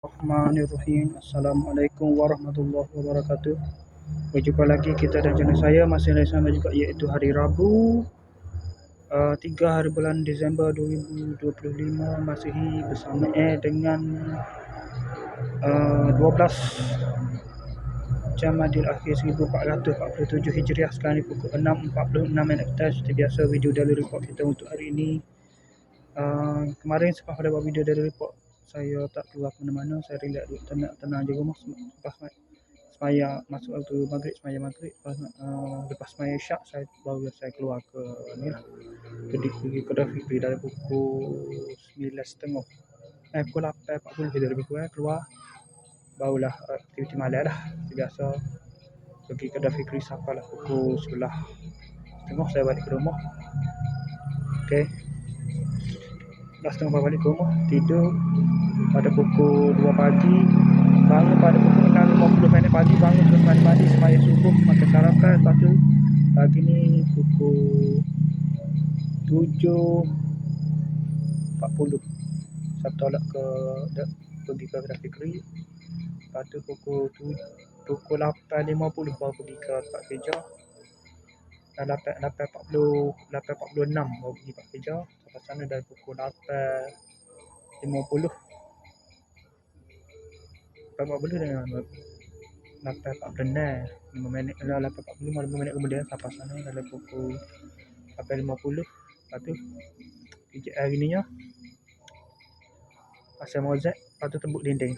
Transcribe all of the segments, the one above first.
Bismillahirrahmanirrahim. Assalamualaikum warahmatullahi wabarakatuh. Berjumpa lagi kita dan channel saya masih sama juga, iaitu hari Rabu 3 hari bulan Disember 2025 Masihi bersama dengan 12 Jamadil Akhir 1447 Hijriah. Sekarang ni pukul 6.46 petang. Seperti biasa, video daily report kita untuk hari ini. Kemarin selepas pada buat video daily report, saya tak keluar ke mana-mana. Saya relax duduk tenang je rumah lepas semaya masuk waktu maghrib, semaya maghrib. Lepas semaya isyak baru saya keluar ke ni lah, pergi kedai Fikri dari pukul 9.30 pukul 8.40 dari lebih kurang keluar. Barulah aktiviti malam lah. Biasa pergi kedai Fikri sampailah pukul 11.30 saya balik ke rumah. Okay, 11.30 balik ke rumah, tidur pada pukul 2 pagi, bangun pada pukul 6.50 pagi, bangun terus mandi sembahyang subuh, makan sarapan. Lepas tu pagi ni pukul 7.40 saya tolak pergi ke kedai Fikri. Lepas tu pukul 8.50 baru pergi ke tempat kerja. Dan 8.46 baru pergi tempat kerja. Sampai sana dari pukul 8.50 dengan 8.46 5 minit, 8.45 5 minit kemudian sampai sana dari pukul 8.50. Lepas tu hari ni pasal mozek. Lepas tu tebuk dinding.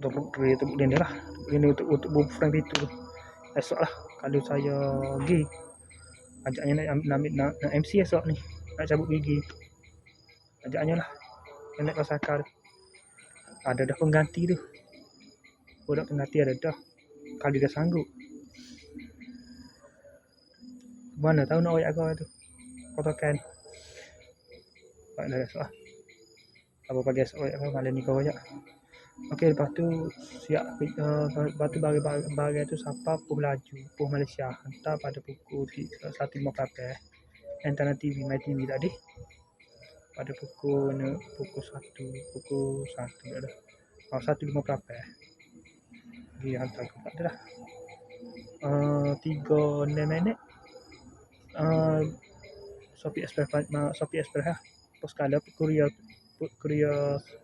Tebuk dinding lah, dinding untuk frame pintu. Esok lah kalau saya pergi, ajaknya nak MC esok ni, nak cabut gigi. Ajaknya lah nak pasakar. Ada dah pengganti tu, budak pengganti ada dah, kali dah sanggup. Mana tahu nak oyak kau tu kotokan. Baiklah esok lah, apa pagi esok oyak kau, malam ni kau oyak. Okey, lepas tu siap. Lepas tu bagi tu siapa puh laju puh Malaysia hantar pada pukul 1.58 antara TV My TV tadi pada pukul 1 dah. 1.58 dia hantar ke dah 3 minit. Shopee Express lah, Poskala, Courier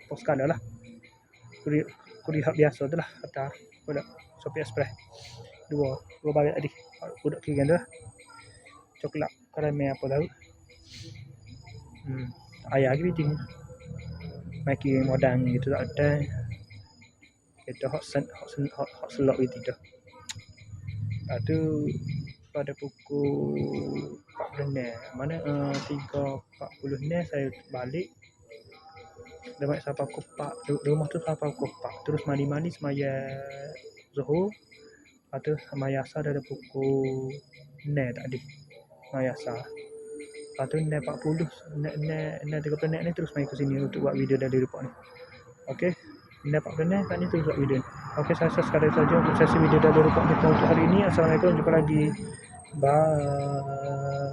Poskala lah, Courier biasa tu lah kata budak Shopee Express. Dua bagai tadi budak kirim tu lah, coklat karamel apa tahu. Ayah lagi biting makin modern gitu tak ada. Itu hot slot itu dah. Lepas tu pada pukul 4 mana 3.40 ni saya balik. Demak sampai kopak rumah tu sampai kopak, terus mandi semaya Zuhur. Lepas tu semaya asar dari pukul 9 tadi semaya asar. Lepas tu 9.40 9.30 ni terus main ke sini untuk buat video dari report ni. Okey, 9.40 kat ni terus buat video ni. Okey, saya sekadar saja untuk sesi video dari report kita untuk hari ini. Assalamualaikum, jumpa lagi. Bye.